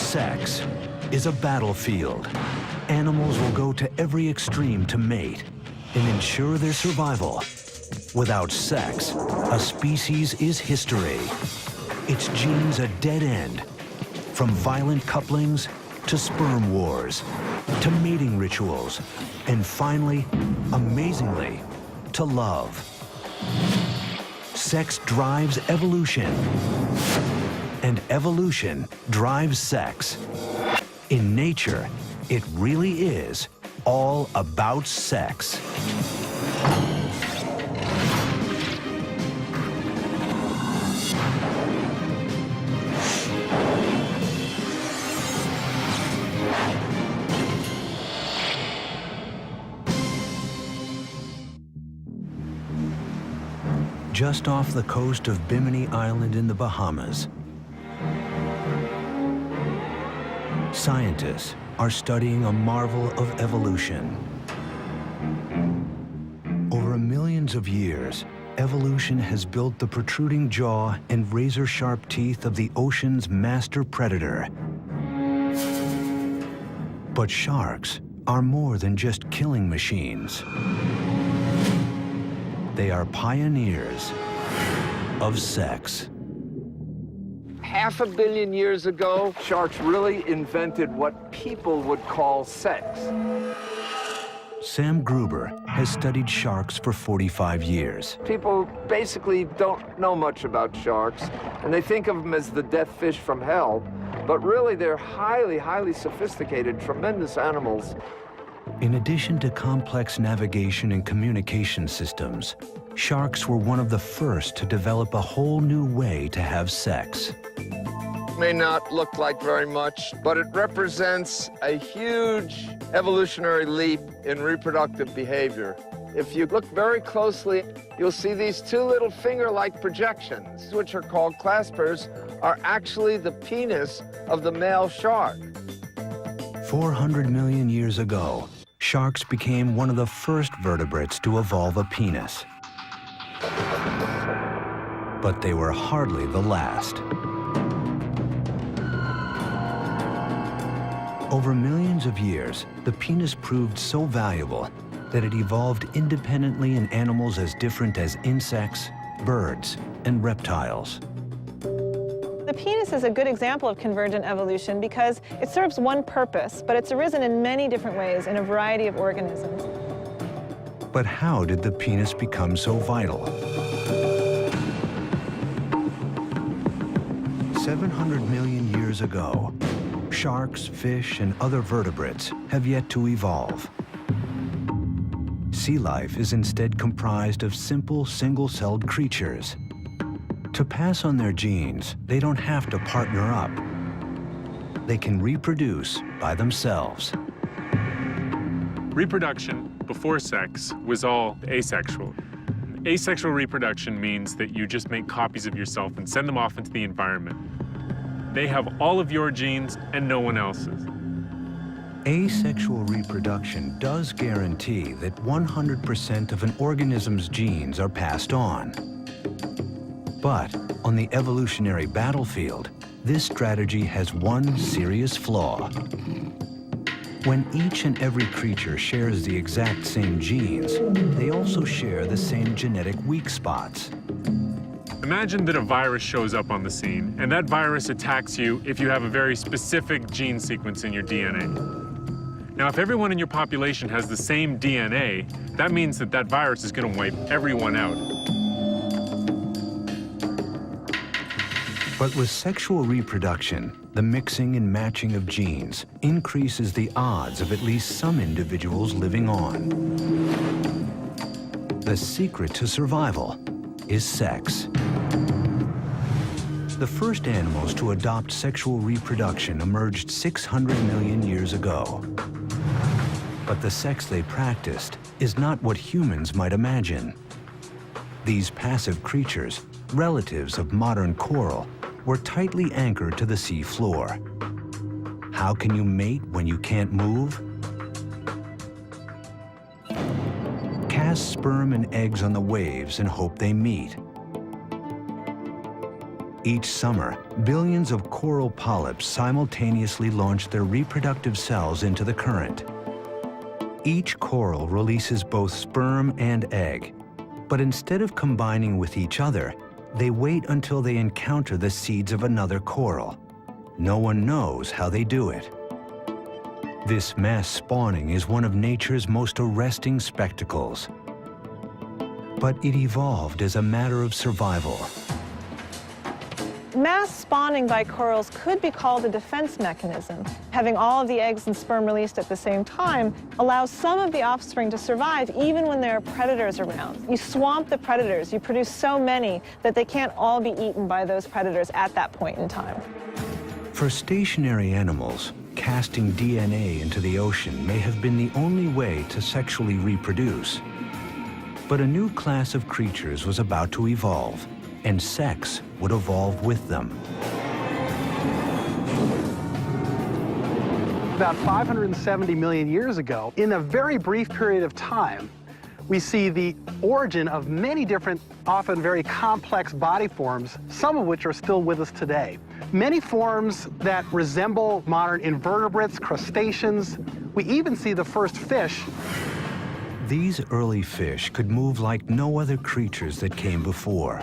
Sex is a battlefield. Animals will go to every extreme to mate and ensure their survival. Without sex, a species is history. Its genes a dead end. From violent couplings to sperm wars, to mating rituals, and finally, amazingly, to love. Sex drives evolution, and evolution drives sex. In nature, it really is all about sex. Just off the coast of Bimini Island in the Bahamas, scientists are studying a marvel of evolution. Over millions of years, evolution has built the protruding jaw and razor-sharp teeth of the ocean's master predator. But sharks are more than just killing machines. They are pioneers of sex. 500 million years ago, sharks really invented what people would call sex. Sam Gruber has studied sharks for 45 years. People basically don't know much about sharks, and they think of them as the death fish from hell, but really they're highly, highly sophisticated, tremendous animals. In addition to complex navigation and communication systems, sharks were one of the first to develop a whole new way to have sex. May not look like very much, but it represents a huge evolutionary leap in reproductive behavior. If you look very closely, you'll see these two little finger-like projections, which are called claspers, are actually the penis of the male shark. 400 million years ago, sharks became one of the first vertebrates to evolve a penis. But they were hardly the last. Over millions of years, the penis proved so valuable that it evolved independently in animals as different as insects, birds, and reptiles. The penis is a good example of convergent evolution because it serves one purpose, but it's arisen in many different ways in a variety of organisms. But how did the penis become so vital? 700 million years ago, sharks, fish, and other vertebrates have yet to evolve. Sea life is instead comprised of simple, single-celled creatures. To pass on their genes, they don't have to partner up. They can reproduce by themselves. Reproduction before sex was all asexual. Asexual reproduction means that you just make copies of yourself and send them off into the environment. They have all of your genes and no one else's. Asexual reproduction does guarantee that 100% of an organism's genes are passed on. But on the evolutionary battlefield, this strategy has one serious flaw. When each and every creature shares the exact same genes, they also share the same genetic weak spots. Imagine that a virus shows up on the scene, and that virus attacks you if you have a very specific gene sequence in your DNA. Now, if everyone in your population has the same DNA, that means that that virus is going to wipe everyone out. But with sexual reproduction, the mixing and matching of genes increases the odds of at least some individuals living on. The secret to survival is sex. The first animals to adopt sexual reproduction emerged 600 million years ago. But the sex they practiced is not what humans might imagine. These passive creatures, relatives of modern coral, were tightly anchored to the sea floor. How can you mate when you can't move? Cast sperm and eggs on the waves and hope they meet. Each summer, billions of coral polyps simultaneously launch their reproductive cells into the current. Each coral releases both sperm and egg, but instead of combining with each other, they wait until they encounter the seeds of another coral. No one knows how they do it. This mass spawning is one of nature's most arresting spectacles. But it evolved as a matter of survival. Mass spawning by corals could be called a defense mechanism. Having all of the eggs and sperm released at the same time allows some of the offspring to survive even when there are predators around. You swamp the predators, you produce so many that they can't all be eaten by those predators at that point in time. For stationary animals, casting DNA into the ocean may have been the only way to sexually reproduce. But a new class of creatures was about to evolve, and sex would evolve with them. About 570 million years ago, in a very brief period of time, we see the origin of many different, often very complex body forms, some of which are still with us today. Many forms that resemble modern invertebrates, crustaceans. We even see the first fish. These early fish could move like no other creatures that came before.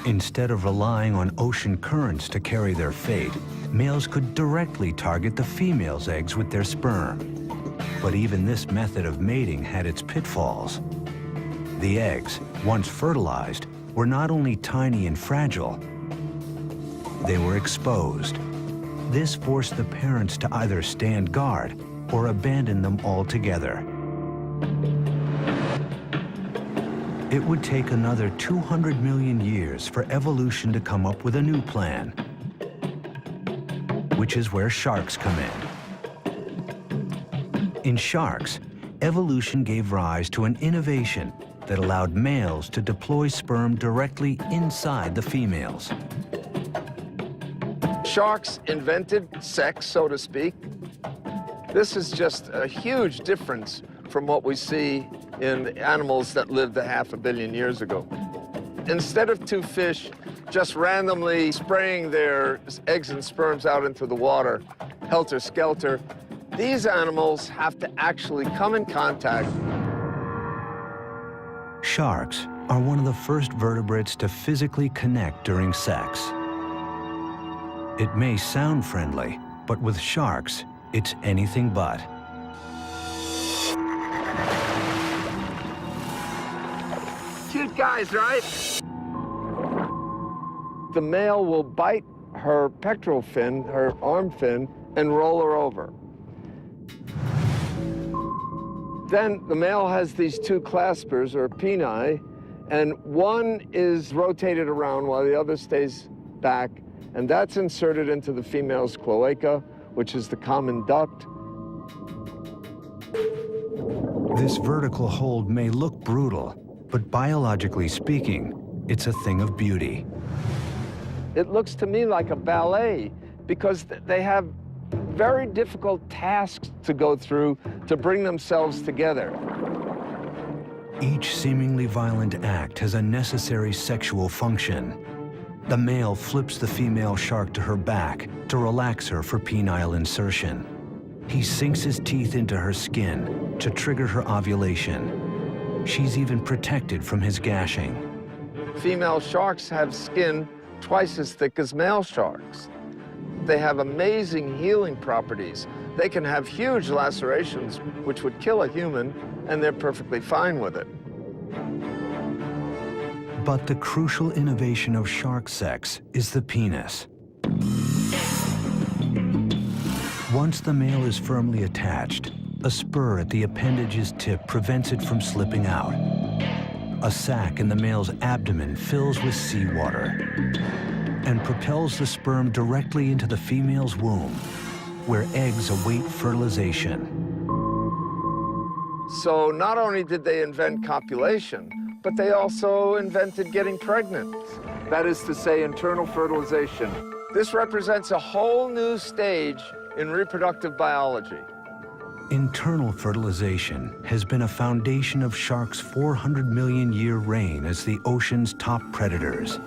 Instead of relying on ocean currents to carry their fate, males could directly target the female's eggs with their sperm. But even this method of mating had its pitfalls. The eggs, once fertilized, were not only tiny and fragile, they were exposed. This forced the parents to either stand guard or abandon them altogether. It would take another 200 million years for evolution to come up with a new plan, which is where sharks come in. In sharks, evolution gave rise to an innovation that allowed males to deploy sperm directly inside the females. Sharks invented sex, so to speak. This is just a huge difference from what we see in animals that lived 500 million years ago. Instead of two fish just randomly spraying their eggs and sperms out into the water, helter-skelter, these animals have to actually come in contact. Sharks are one of the first vertebrates to physically connect during sex. It may sound friendly, but with sharks, it's anything but. Cute guys, right? The male will bite her pectoral fin, her arm fin, and roll her over. Then the male has these two claspers, or peni, and one is rotated around while the other stays back, and that's inserted into the female's cloaca, which is the common duct. This vertical hold may look brutal, but biologically speaking, it's a thing of beauty. It looks to me like a ballet because they have very difficult tasks to go through to bring themselves together. Each seemingly violent act has a necessary sexual function. The male flips the female shark to her back to relax her for penile insertion. He sinks his teeth into her skin to trigger her ovulation. She's even protected from his gashing. Female sharks have skin twice as thick as male sharks. They have amazing healing properties. They can have huge lacerations, which would kill a human, and they're perfectly fine with it. But the crucial innovation of shark sex is the penis. Once the male is firmly attached, a spur at the appendage's tip prevents it from slipping out. A sac in the male's abdomen fills with seawater and propels the sperm directly into the female's womb, where eggs await fertilization. So not only did they invent copulation, but they also invented getting pregnant. That is to say, internal fertilization. This represents a whole new stage in reproductive biology. Internal fertilization has been a foundation of sharks' 400 million year reign as the ocean's top predators.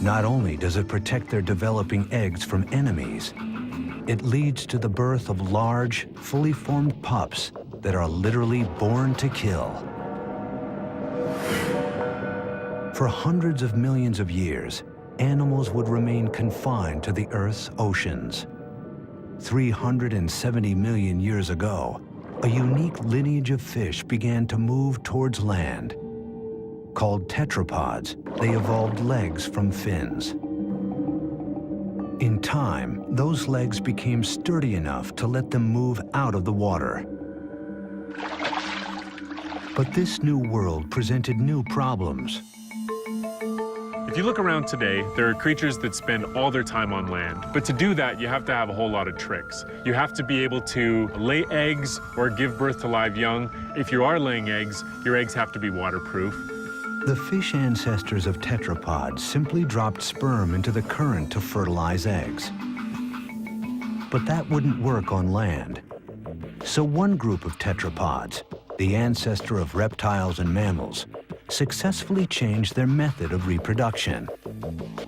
Not only does it protect their developing eggs from enemies, it leads to the birth of large, fully formed pups that are literally born to kill. For hundreds of millions of years, animals would remain confined to the Earth's oceans. 370 million years ago, a unique lineage of fish began to move towards land. Called tetrapods, they evolved legs from fins. In time, those legs became sturdy enough to let them move out of the water. But this new world presented new problems. If you look around today, there are creatures that spend all their time on land. But to do that, you have to have a whole lot of tricks. You have to be able to lay eggs or give birth to live young. If you are laying eggs, your eggs have to be waterproof. The fish ancestors of tetrapods simply dropped sperm into the current to fertilize eggs. But that wouldn't work on land. So one group of tetrapods, the ancestor of reptiles and mammals, successfully changed their method of reproduction.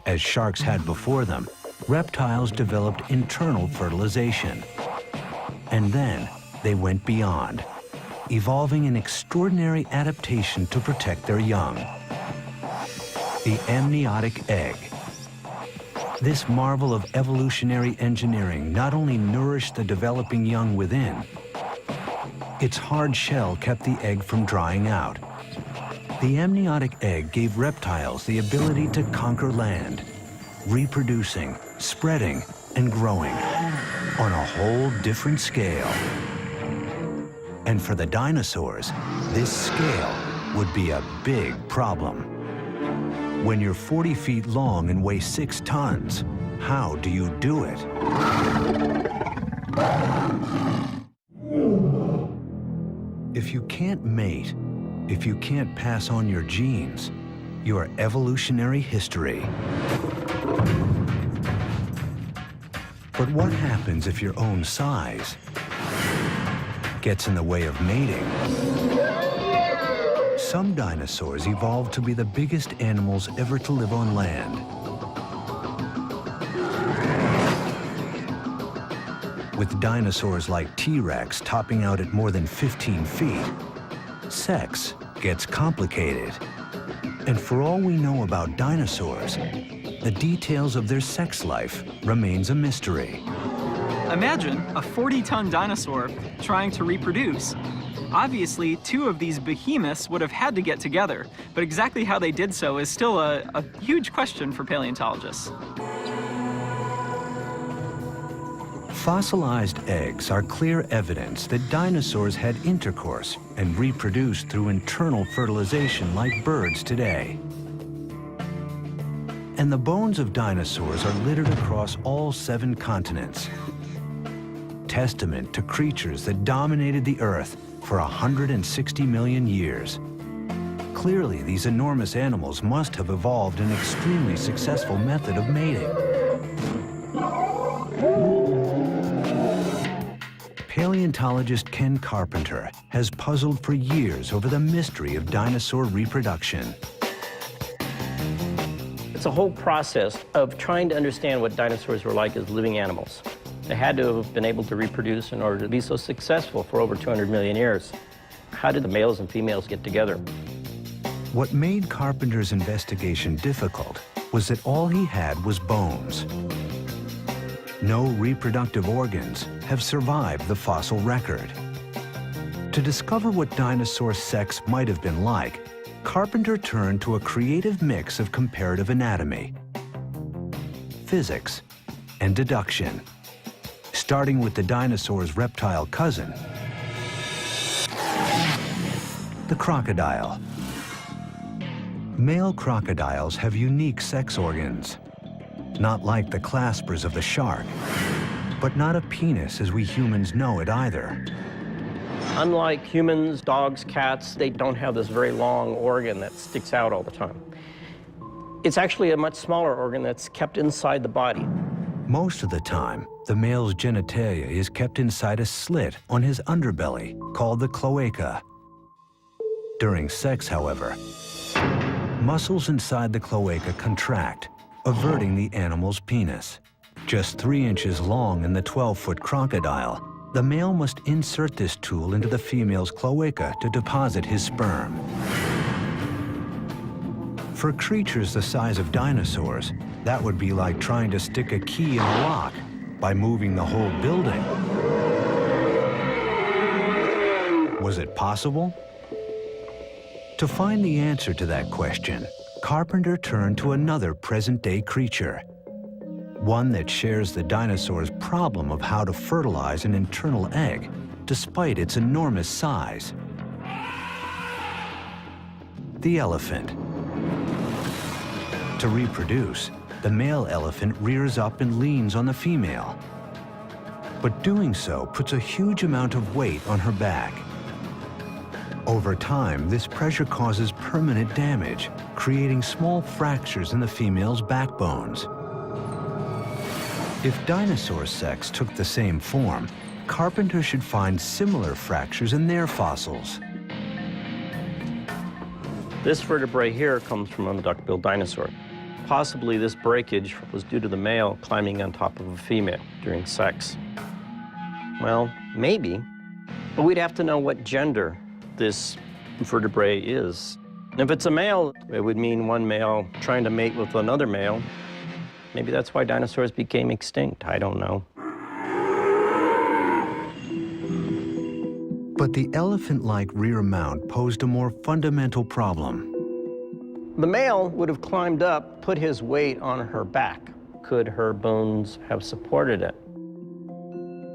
As sharks had before them, reptiles developed internal fertilization. And then they went beyond, evolving an extraordinary adaptation to protect their young: the amniotic egg. This marvel of evolutionary engineering not only nourished the developing young within, its hard shell kept the egg from drying out. The amniotic egg gave reptiles the ability to conquer land, reproducing, spreading, and growing on a whole different scale. And for the dinosaurs, this scale would be a big problem. When you're 40 feet long and weigh 6 tons, how do you do it? If you can't mate, if you can't pass on your genes, you are evolutionary history. But what happens if your own size gets in the way of mating? Some dinosaurs evolved to be the biggest animals ever to live on land. With dinosaurs like T-Rex topping out at more than 15 feet, sex gets complicated. And for all we know about dinosaurs, the details of their sex life remains a mystery. Imagine a 40-ton dinosaur trying to reproduce. Obviously, 2 of these behemoths would have had to get together, but exactly how they did so is still a huge question for paleontologists. Fossilized eggs are clear evidence that dinosaurs had intercourse and reproduced through internal fertilization like birds today. And the bones of dinosaurs are littered across all 7 continents, testament to creatures that dominated the Earth for 160 million years. Clearly, these enormous animals must have evolved an extremely successful method of mating. Paleontologist Ken Carpenter has puzzled for years over the mystery of dinosaur reproduction. It's a whole process of trying to understand what dinosaurs were like as living animals. They had to have been able to reproduce in order to be so successful for over 200 million years. How did the males and females get together? What made Carpenter's investigation difficult was that all he had was bones. No reproductive organs have survived the fossil record. To discover what dinosaur sex might have been like, Carpenter turned to a creative mix of comparative anatomy, physics, and deduction, starting with the dinosaur's reptile cousin, the crocodile. Male crocodiles have unique sex organs, not like the claspers of the shark, but not a penis as we humans know it either. Unlike humans, dogs, cats, they don't have this very long organ that sticks out all the time. It's actually a much smaller organ that's kept inside the body. Most of the time, the male's genitalia is kept inside a slit on his underbelly called the cloaca. During sex, however, muscles inside the cloaca contract, averting the animal's penis. Just 3 inches long in the 12-foot crocodile, the male must insert this tool into the female's cloaca to deposit his sperm. For creatures the size of dinosaurs, that would be like trying to stick a key in a lock by moving the whole building. Was it possible? To find the answer to that question, Carpenter turned to another present-day creature, one that shares the dinosaur's problem of how to fertilize an internal egg, despite its enormous size. The elephant. To reproduce, the male elephant rears up and leans on the female. But doing so puts a huge amount of weight on her back. Over time, this pressure causes permanent damage, creating small fractures in the female's backbones. If dinosaur sex took the same form, Carpenter should find similar fractures in their fossils. This vertebrae here comes from a duck-billed dinosaur. Possibly this breakage was due to the male climbing on top of a female during sex. Well, maybe, but we'd have to know what gender this vertebrae is. And if it's a male, it would mean one male trying to mate with another male. Maybe that's why dinosaurs became extinct. I don't know. But the elephant-like rear mount posed a more fundamental problem. The male would have climbed up, put his weight on her back. Could her bones have supported it?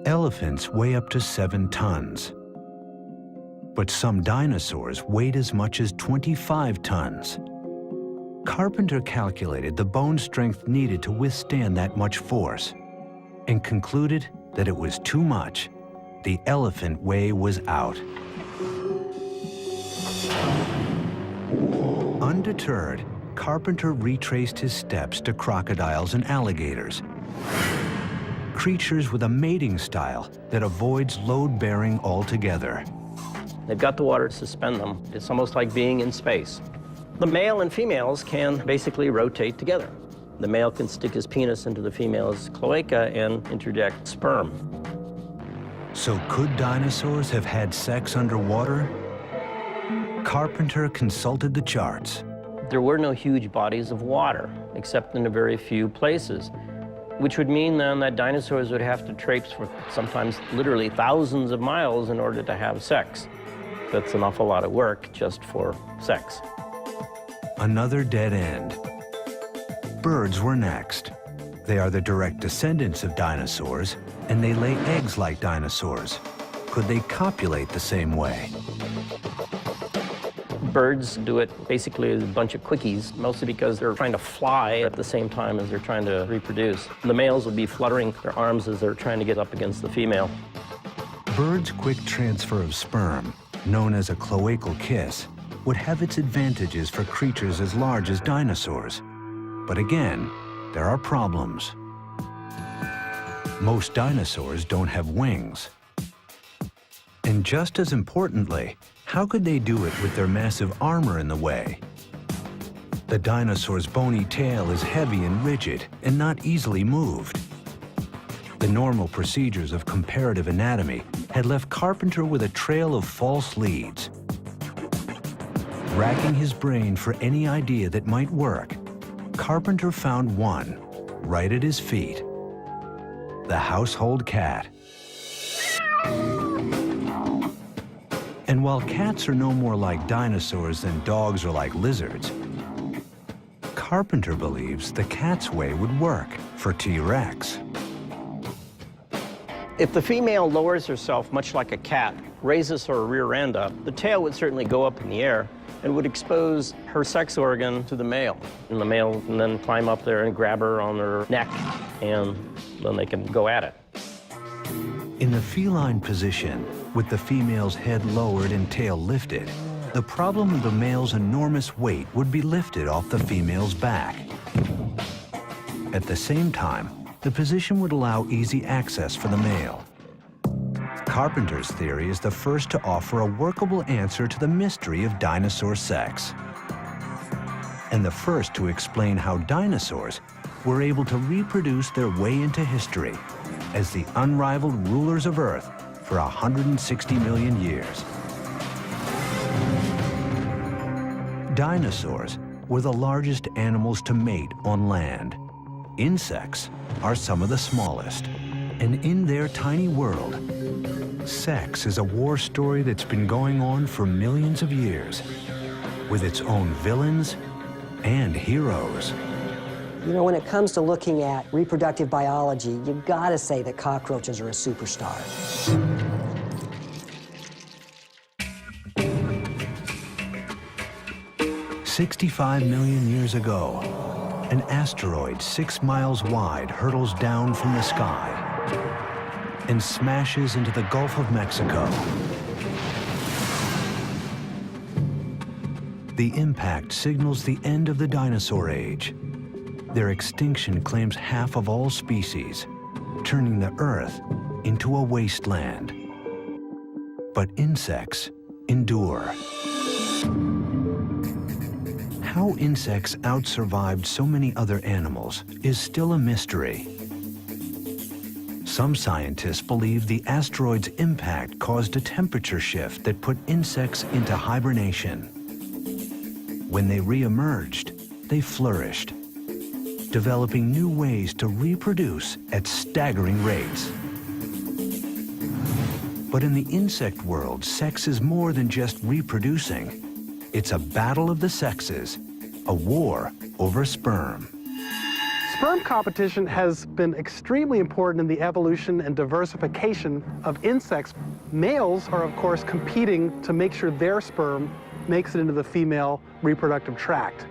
Elephants weigh up to 7 tons. But some dinosaurs weighed as much as 25 tons. Carpenter calculated the bone strength needed to withstand that much force and concluded that it was too much. The elephant way was out. Undeterred, Carpenter retraced his steps to crocodiles and alligators, creatures with a mating style that avoids load-bearing altogether. They've got the water to suspend them. It's almost like being in space. The male and females can basically rotate together. The male can stick his penis into the female's cloaca and interject sperm. So could dinosaurs have had sex underwater? Carpenter consulted the charts. There were no huge bodies of water, except in a very few places, which would mean then that dinosaurs would have to traipse for sometimes literally thousands of miles in order to have sex. That's an awful lot of work just for sex. Another dead end. Birds were next. They are the direct descendants of dinosaurs, and they lay eggs like dinosaurs. Could they copulate the same way? Birds do it basically as a bunch of quickies, mostly because they're trying to fly at the same time as they're trying to reproduce. The males will be fluttering their arms as they're trying to get up against the female. Birds' quick transfer of sperm, known as a cloacal kiss, would have its advantages for creatures as large as dinosaurs. But again, there are problems. Most dinosaurs don't have wings. And just as importantly, how could they do it with their massive armor in the way? The dinosaur's bony tail is heavy and rigid and not easily moved. The normal procedures of comparative anatomy had left Carpenter with a trail of false leads. Racking his brain for any idea that might work, Carpenter found one right at his feet: the household cat. And while cats are no more like dinosaurs than dogs are like lizards, Carpenter believes the cat's way would work for T-Rex. If the female lowers herself much like a cat, raises her rear end up, the tail would certainly go up in the air and would expose her sex organ to the male. And the male can then climb up there and grab her on her neck, and then they can go at it. In the feline position, with the female's head lowered and tail lifted, the problem of the male's enormous weight would be lifted off the female's back. At the same time, the position would allow easy access for the male. Carpenter's theory is the first to offer a workable answer to the mystery of dinosaur sex, and the first to explain how dinosaurs were able to reproduce their way into history as the unrivaled rulers of Earth for 160 million years. Dinosaurs were the largest animals to mate on land. Insects are some of the smallest. And in their tiny world, sex is a war story that's been going on for millions of years, with its own villains and heroes. You know, when it comes to looking at reproductive biology, you've got to say that cockroaches are a superstar. "65 million years ago, an asteroid 6 miles wide hurtles down from the sky and smashes into the Gulf of Mexico. The impact signals the end of the dinosaur age. Their extinction claims half of all species, turning the Earth into a wasteland. But insects endure. How insects outsurvived so many other animals is still a mystery. Some scientists believe the asteroid's impact caused a temperature shift that put insects into hibernation. When they re-emerged, they flourished, developing new ways to reproduce at staggering rates. But in the insect world, sex is more than just reproducing. It's a battle of the sexes, a war over sperm. Sperm competition has been extremely important in the evolution and diversification of insects. Males are, of course, competing to make sure their sperm makes it into the female reproductive tract.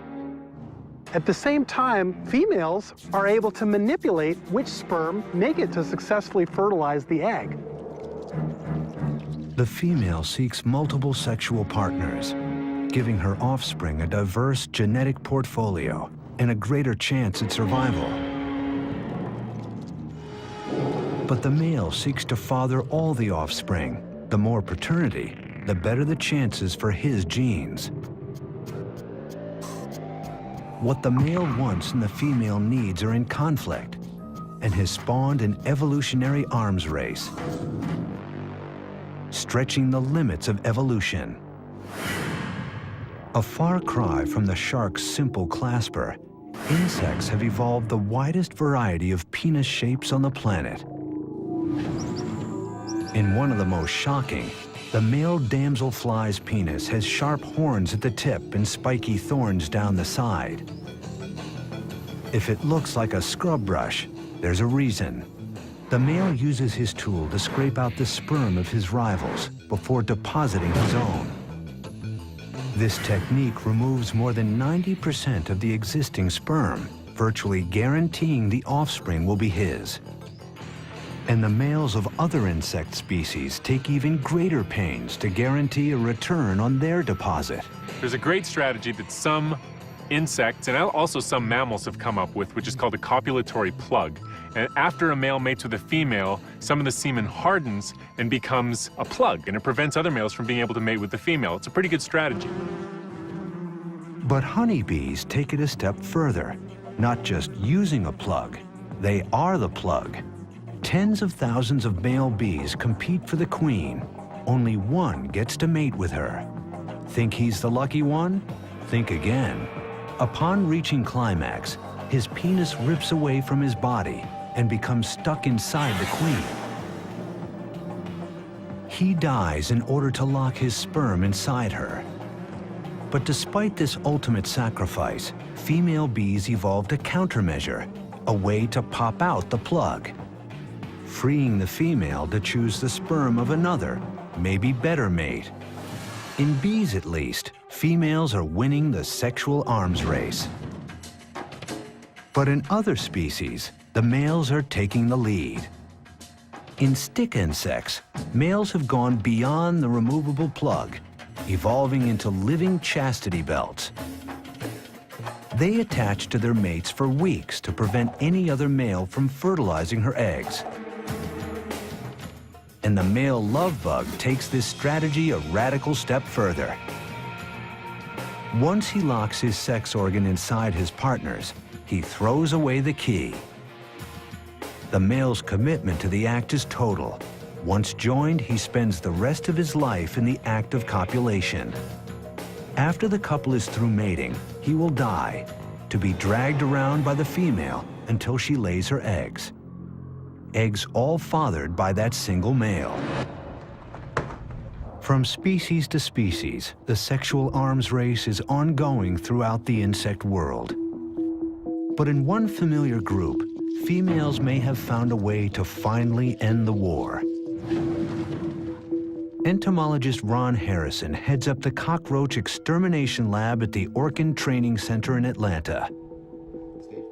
At the same time, females are able to manipulate which sperm make it to successfully fertilize the egg. The female seeks multiple sexual partners, giving her offspring a diverse genetic portfolio and a greater chance at survival. But the male seeks to father all the offspring. The more paternity, the better the chances for his genes. What the male wants and the female needs are in conflict, and has spawned an evolutionary arms race, stretching the limits of evolution. A far cry from the shark's simple clasper, insects have evolved the widest variety of penis shapes on the planet. In one of the most shocking, the male damselfly's penis has sharp horns at the tip and spiky thorns down the side. If it looks like a scrub brush, there's a reason. The male uses his tool to scrape out the sperm of his rivals before depositing his own. This technique removes more than 90% of the existing sperm, virtually guaranteeing the offspring will be his. And the males of other insect species take even greater pains to guarantee a return on their deposit. There's a great strategy that some insects and also some mammals have come up with, which is called a copulatory plug. And after a male mates with a female, some of the semen hardens and becomes a plug, and it prevents other males from being able to mate with the female. It's a pretty good strategy. But honeybees take it a step further. Not just using a plug, they are the plug. Tens of thousands of male bees compete for the queen. Only one gets to mate with her. Think he's the lucky one? Think again. Upon reaching climax, his penis rips away from his body and becomes stuck inside the queen. He dies in order to lock his sperm inside her. But despite this ultimate sacrifice, female bees evolved a countermeasure, a way to pop out the plug, freeing the female to choose the sperm of another, maybe better mate. In bees, at least, females are winning the sexual arms race. But in other species, the males are taking the lead. In stick insects, males have gone beyond the removable plug, evolving into living chastity belts. They attach to their mates for weeks to prevent any other male from fertilizing her eggs. And the male love bug takes this strategy a radical step further. Once he locks his sex organ inside his partner's, he throws away the key. The male's commitment to the act is total. Once joined, he spends the rest of his life in the act of copulation. After the couple is through mating, he will die, to be dragged around by the female until she lays her eggs. Eggs all fathered by that single male. From species to species, the sexual arms race is ongoing throughout the insect world. But in one familiar group, females may have found a way to finally end the war. Entomologist Ron Harrison heads up the cockroach extermination lab at the Orkin Training Center in Atlanta.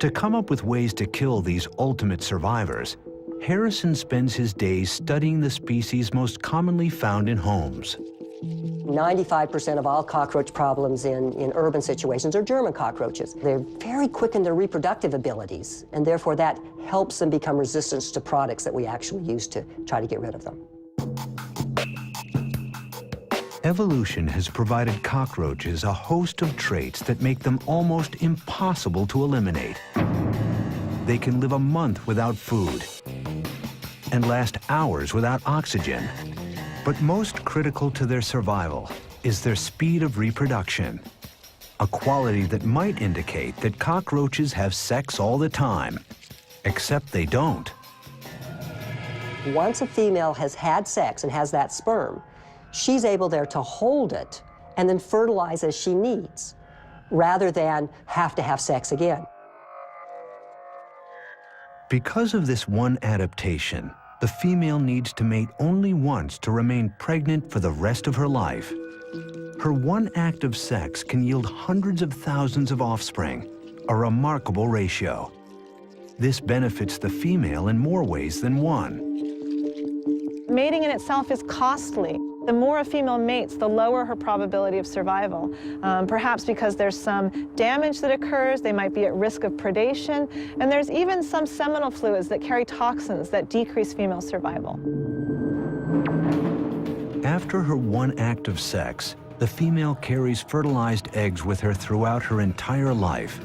To come up with ways to kill these ultimate survivors, Harrison spends his days studying the species most commonly found in homes. 95% of all cockroach problems in urban situations are German cockroaches. They're very quick in their reproductive abilities, and therefore that helps them become resistant to products that we actually use to try to get rid of them. Evolution has provided cockroaches a host of traits that make them almost impossible to eliminate. They can live a month without food and last hours without oxygen. But most critical to their survival is their speed of reproduction, a quality that might indicate that cockroaches have sex all the time, except they don't. Once a female has had sex and has that sperm, she's able there to hold it and then fertilize as she needs, rather than have to have sex again. Because of this one adaptation, the female needs to mate only once to remain pregnant for the rest of her life. Her one act of sex can yield hundreds of thousands of offspring, a remarkable ratio. This benefits the female in more ways than one. Mating in itself is costly. The more a female mates, the lower her probability of survival. Perhaps because there's some damage that occurs, they might be at risk of predation, and there's even some seminal fluids that carry toxins that decrease female survival. After her one act of sex, the female carries fertilized eggs with her throughout her entire life.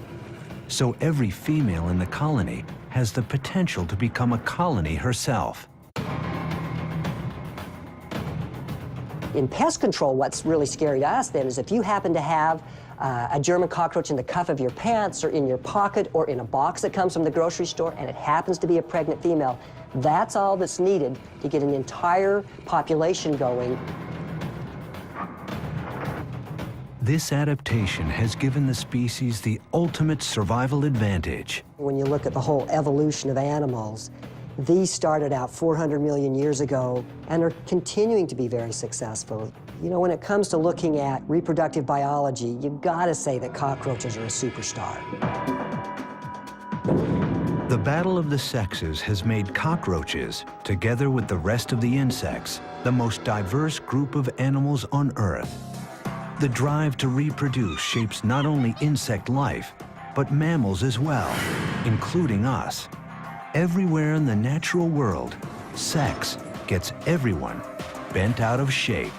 So every female in the colony has the potential to become a colony herself. In pest control, what's really scary to us then is if you happen to have a German cockroach in the cuff of your pants or in your pocket or in a box that comes from the grocery store and it happens to be a pregnant female, that's all that's needed to get an entire population going. This adaptation has given the species the ultimate survival advantage. When you look at the whole evolution of animals, these started out 400 million years ago and are continuing to be very successful. You know, when it comes to looking at reproductive biology, you've got to say that cockroaches are a superstar. The battle of the sexes has made cockroaches, together with the rest of the insects, the most diverse group of animals on Earth. The drive to reproduce shapes not only insect life, but mammals as well, including us. Everywhere in the natural world, sex gets everyone bent out of shape.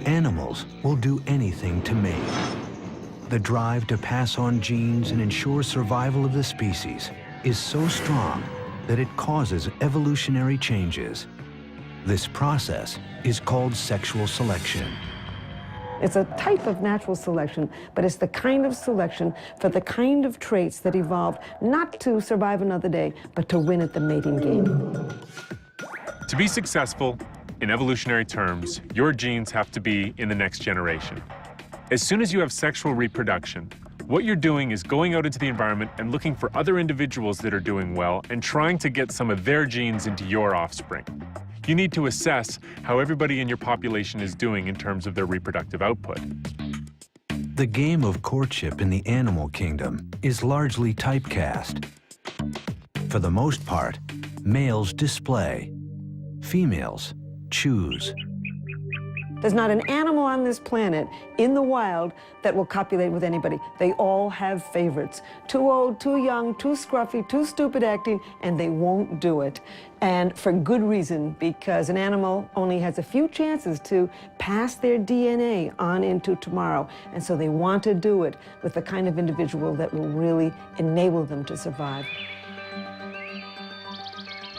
Animals will do anything to mate. The drive to pass on genes and ensure survival of the species is so strong that it causes evolutionary changes. This process is called sexual selection. It's a type of natural selection, but it's the kind of selection for the kind of traits that evolved not to survive another day, but to win at the mating game. To be successful, in evolutionary terms, your genes have to be in the next generation. As soon as you have sexual reproduction, what you're doing is going out into the environment and looking for other individuals that are doing well and trying to get some of their genes into your offspring. You need to assess how everybody in your population is doing in terms of their reproductive output. The game of courtship in the animal kingdom is largely typecast. For the most part, males display, females choose. There's not an animal on this planet in the wild that will copulate with anybody. They all have favorites. Too old, too young, too scruffy, too stupid acting, and they won't do it. And for good reason, because an animal only has a few chances to pass their DNA on into tomorrow. And so they want to do it with the kind of individual that will really enable them to survive.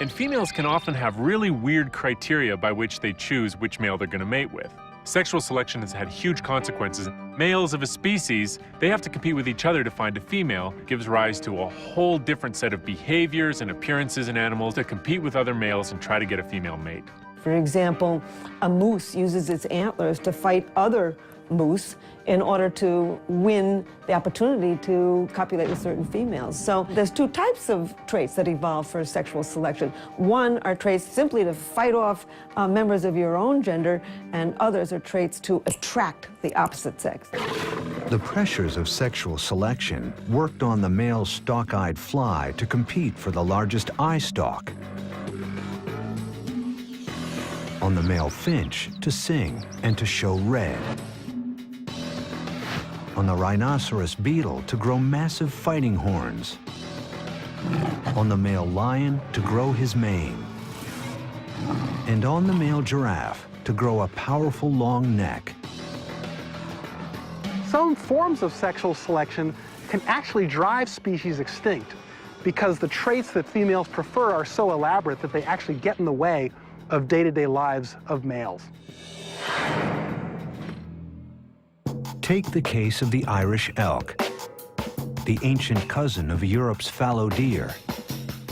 And females can often have really weird criteria by which they choose which male they're going to mate with. Sexual selection has had huge consequences. Males of a species, they have to compete with each other to find a female. It gives rise to a whole different set of behaviors and appearances in animals to compete with other males and try to get a female mate. For example, a moose uses its antlers to fight other moose in order to win the opportunity to copulate with certain females. So there's two types of traits that evolve for sexual selection. One are traits simply to fight off members of your own gender, and others are traits to attract the opposite sex. The pressures of sexual selection worked on the male stalk-eyed fly to compete for the largest eye stalk, on the male finch to sing and to show red, on the rhinoceros beetle to grow massive fighting horns, on the male lion to grow his mane, and on the male giraffe to grow a powerful long neck. Some forms of sexual selection can actually drive species extinct because the traits that females prefer are so elaborate that they actually get in the way of day-to-day lives of males. Take the case of the Irish elk, the ancient cousin of Europe's fallow deer.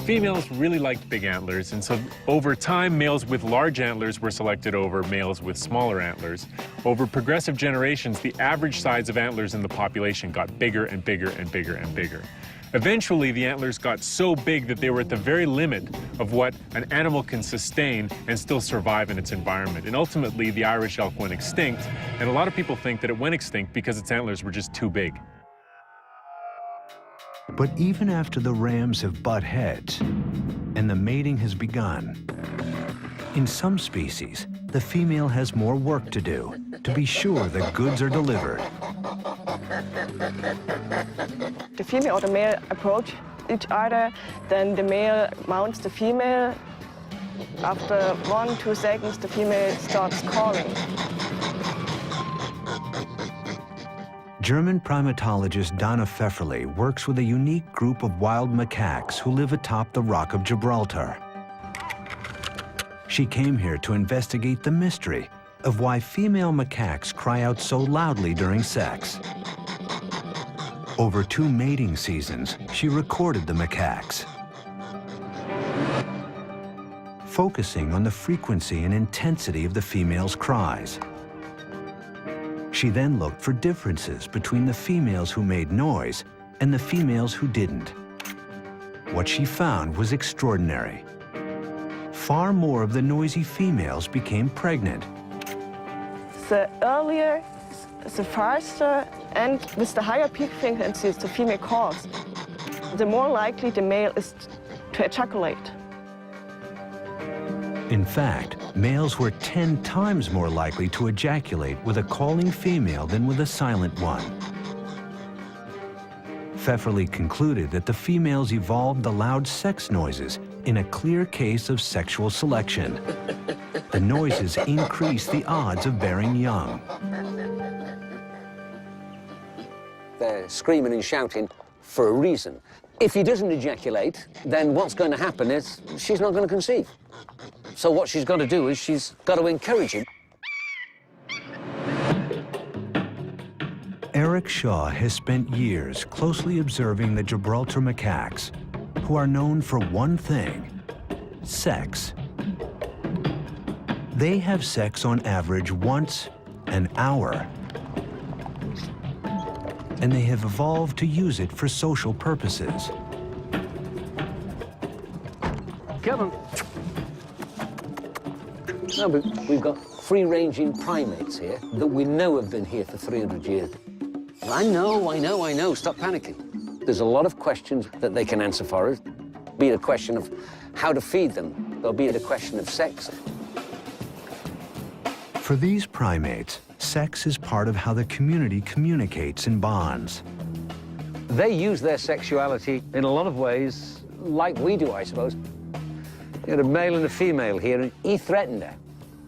Females really liked big antlers, and so over time, males with large antlers were selected over males with smaller antlers. Over progressive generations, the average size of antlers in the population got bigger and bigger and bigger and bigger. Eventually, the antlers got so big that they were at the very limit of what an animal can sustain and still survive in its environment. And ultimately, the Irish elk went extinct, and a lot of people think that it went extinct because its antlers were just too big. But even after the rams have butt heads and the mating has begun, in some species, the female has more work to do to be sure the goods are delivered. The female or the male approach each other, then the male mounts the female. After 1-2 seconds, the female starts calling. German primatologist Dana Pfefferle works with a unique group of wild macaques who live atop the Rock of Gibraltar. She came here to investigate the mystery of why female macaques cry out so loudly during sex. Over 2 mating seasons, she recorded the macaques, focusing on the frequency and intensity of the female's cries. She then looked for differences between the females who made noise and the females who didn't. What she found was extraordinary. Far more of the noisy females became pregnant. The earlier, the faster, and with the higher peak frequencies the female calls, the more likely the male is to ejaculate. In fact, males were 10 times more likely to ejaculate with a calling female than with a silent one. Pfefferle concluded that the females evolved the loud sex noises in a clear case of sexual selection. The noises increase the odds of bearing young. They're screaming and shouting for a reason. If he doesn't ejaculate, then what's going to happen is she's not going to conceive. So what she's got to do is she's got to encourage him. Eric Shaw has spent years closely observing the Gibraltar macaques, who are known for one thing: sex. They have sex on average once an hour, and they have evolved to use it for social purposes. Kevin. No, but we've got free-ranging primates here that we know have been here for 300 years. I know. Stop panicking. There's a lot of questions that they can answer for us. Be it a question of how to feed them, or be it a question of sex. For these primates, sex is part of how the community communicates and bonds. They use their sexuality in a lot of ways like we do, I suppose. You had a male and a female here, and he threatened her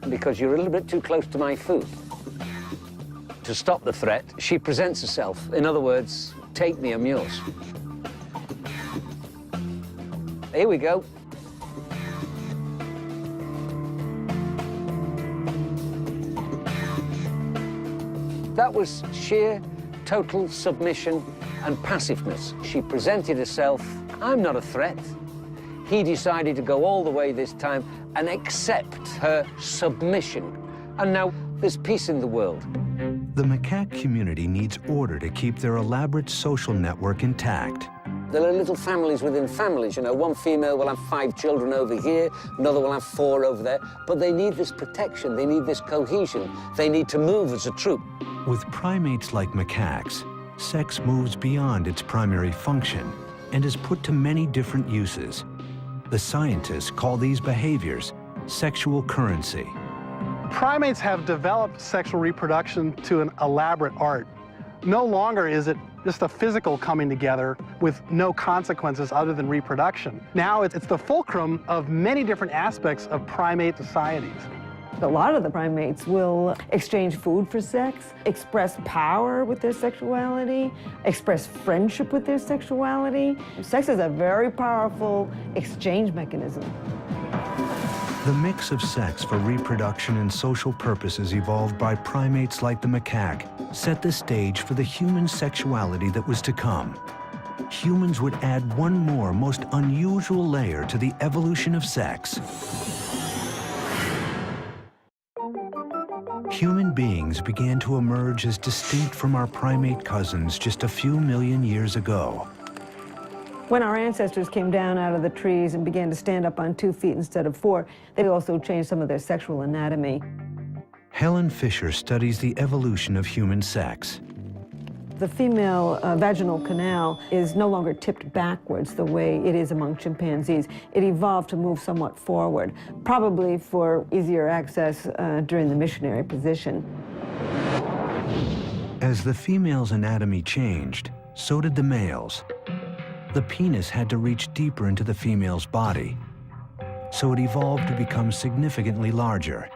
because you're a little bit too close to my food. To stop the threat, she presents herself. In other words, take me, I'm yours. Here we go. That was sheer, total submission and passiveness. She presented herself, I'm not a threat. He decided to go all the way this time and accept her submission. And now there's peace in the world. The macaque community needs order to keep their elaborate social network intact. There are little families within families, you know. One female will have 5 children over here, another will have 4 over there, but they need this protection, they need this cohesion, they need to move as a troop. With primates like macaques, sex moves beyond its primary function and is put to many different uses. The scientists call these behaviors sexual currency. Primates have developed sexual reproduction to an elaborate art. No longer is it just a physical coming together with no consequences other than reproduction. Now it's the fulcrum of many different aspects of primate societies. A lot of the primates will exchange food for sex, express power with their sexuality, express friendship with their sexuality. Sex is a very powerful exchange mechanism. The mix of sex for reproduction and social purposes evolved by primates like the macaque set the stage for the human sexuality that was to come. Humans would add one more most unusual layer to the evolution of sex. Human beings began to emerge as distinct from our primate cousins just a few million years ago. When our ancestors came down out of the trees and began to stand up on 2 feet instead of 4, they also changed some of their sexual anatomy. Helen Fisher studies the evolution of human sex. The female vaginal canal is no longer tipped backwards the way it is among chimpanzees. It evolved to move somewhat forward, probably for easier access during the missionary position. As the female's anatomy changed, so did the male's. The penis had to reach deeper into the female's body, so it evolved to become significantly larger.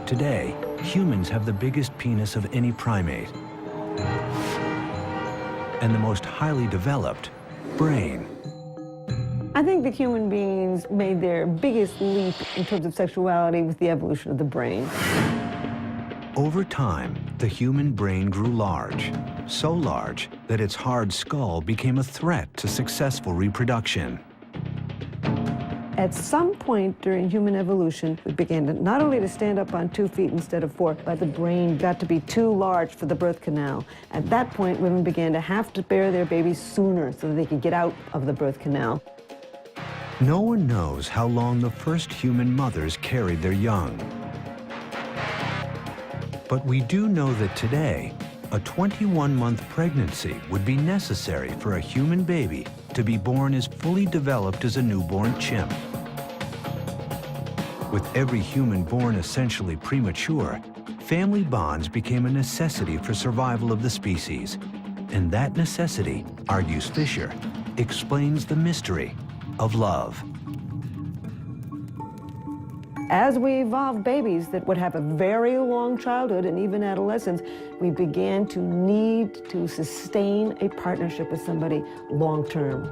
Today, humans have the biggest penis of any primate and the most highly developed brain. I think that human beings made their biggest leap in terms of sexuality with the evolution of the brain. Over time, the human brain grew large, so large that its hard skull became a threat to successful reproduction. At some point during human evolution, we began to not only to stand up on 2 feet instead of 4, but the brain got to be too large for the birth canal. At that point, women began to have to bear their babies sooner so that they could get out of the birth canal. No one knows how long the first human mothers carried their young. But we do know that today, a 21-month pregnancy would be necessary for a human baby to be born as fully developed as a newborn chimp. With every human born essentially premature, family bonds became a necessity for survival of the species. And that necessity, argues Fisher, explains the mystery of love. As we evolved babies that would have a very long childhood and even adolescence, we began to need to sustain a partnership with somebody long-term.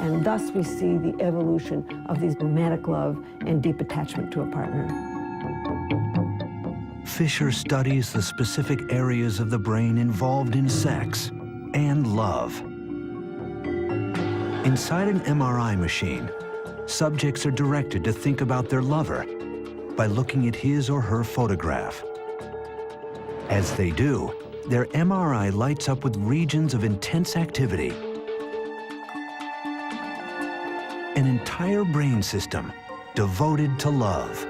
And thus we see the evolution of these romantic love and deep attachment to a partner. Fisher studies the specific areas of the brain involved in sex and love. Inside an MRI machine, subjects are directed to think about their lover by looking at his or her photograph. As they do, their MRI lights up with regions of intense activity. An entire brain system devoted to love.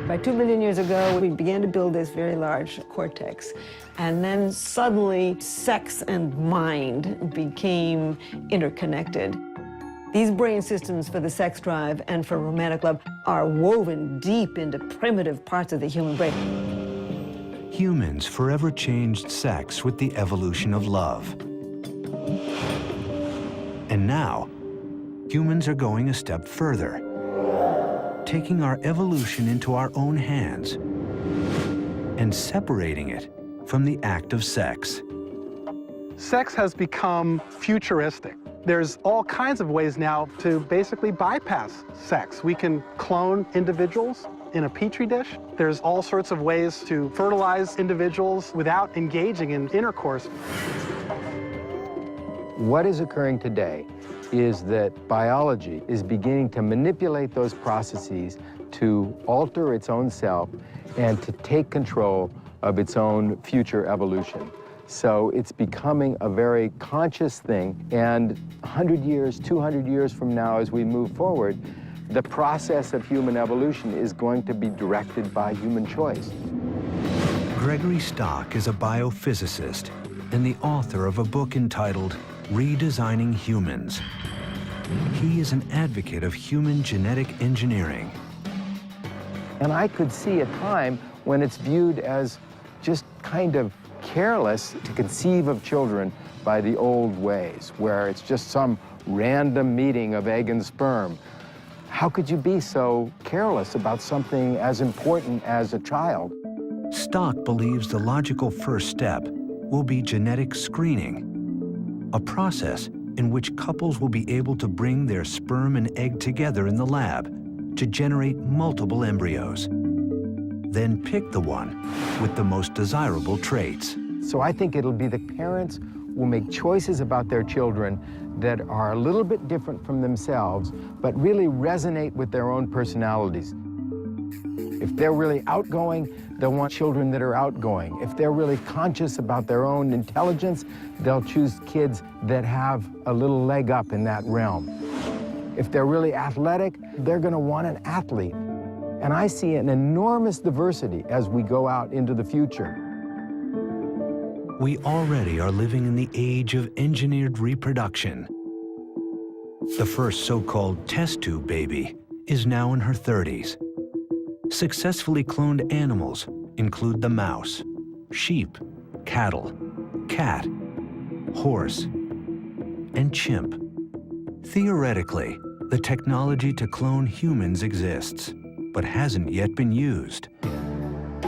About 2 million years ago, we began to build this very large cortex. And then suddenly, sex and mind became interconnected. These brain systems for the sex drive and for romantic love are woven deep into primitive parts of the human brain. Humans forever changed sex with the evolution of love. And now, humans are going a step further, taking our evolution into our own hands and separating it from the act of sex. Sex has become futuristic. There's all kinds of ways now to basically bypass sex. We can clone individuals in a petri dish. There's all sorts of ways to fertilize individuals without engaging in intercourse. What is occurring today is that biology is beginning to manipulate those processes to alter its own self and to take control of its own future evolution. So it's becoming a very conscious thing, and 100 years, 200 years from now, as we move forward, the process of human evolution is going to be directed by human choice. Gregory Stock is a biophysicist and the author of a book entitled Redesigning Humans. He is an advocate of human genetic engineering. And I could see a time when it's viewed as just kind of careless to conceive of children by the old ways, where it's just some random meeting of egg and sperm. How could you be so careless about something as important as a child? Stock believes the logical first step will be genetic screening, a process in which couples will be able to bring their sperm and egg together in the lab to generate multiple embryos. Then pick the one with the most desirable traits. So I think it'll be the parents will make choices about their children that are a little bit different from themselves, but really resonate with their own personalities. If they're really outgoing, they'll want children that are outgoing. If they're really conscious about their own intelligence, they'll choose kids that have a little leg up in that realm. If they're really athletic, they're going to want an athlete. And I see an enormous diversity as we go out into the future. We already are living in the age of engineered reproduction. The first so-called test tube baby is now in her 30s. Successfully cloned animals include the mouse, sheep, cattle, cat, horse, and chimp. Theoretically, the technology to clone humans exists, but hasn't yet been used.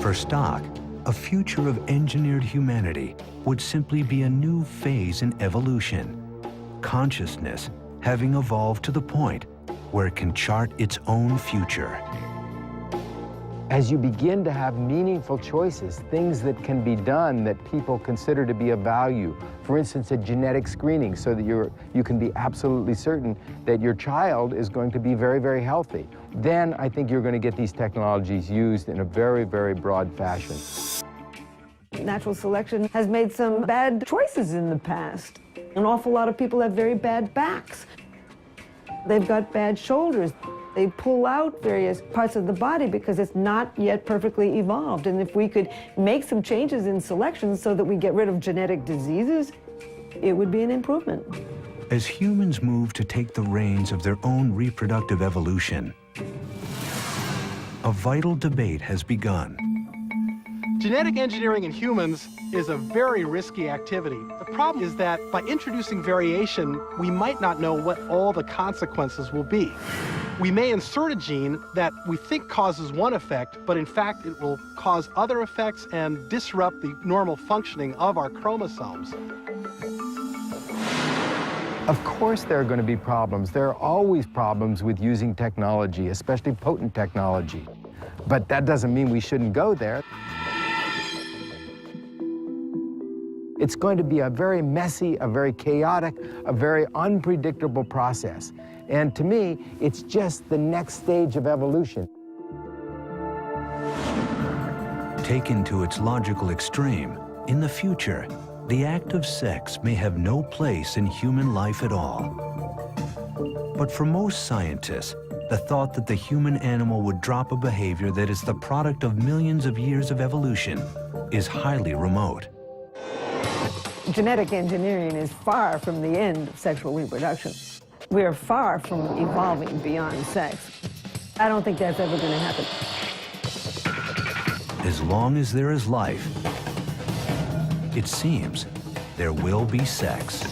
For Stock, a future of engineered humanity would simply be a new phase in evolution, consciousness having evolved to the point where it can chart its own future. As you begin to have meaningful choices, things that can be done that people consider to be of value, for instance, a genetic screening so that you can be absolutely certain that your child is going to be very, very healthy, then I think you're going to get these technologies used in a very, very broad fashion. Natural selection has made some bad choices in the past. An awful lot of people have very bad backs. They've got bad shoulders. They pull out various parts of the body because it's not yet perfectly evolved. And if we could make some changes in selection so that we get rid of genetic diseases, it would be an improvement. As humans move to take the reins of their own reproductive evolution, a vital debate has begun. Genetic engineering in humans is a very risky activity. The problem is that by introducing variation, we might not know what all the consequences will be. We may insert a gene that we think causes one effect, but in fact it will cause other effects and disrupt the normal functioning of our chromosomes. Of course there are going to be problems. There are always problems with using technology, especially potent technology. But that doesn't mean we shouldn't go there. It's going to be a very messy, a very chaotic, a very unpredictable process. And to me, it's just the next stage of evolution. Taken to its logical extreme, in the future, the act of sex may have no place in human life at all. But for most scientists, the thought that the human animal would drop a behavior that is the product of millions of years of evolution is highly remote. Genetic engineering is far from the end of sexual reproduction. We're far from evolving beyond sex. I don't think that's ever going to happen. As long as there is life, it seems there will be sex.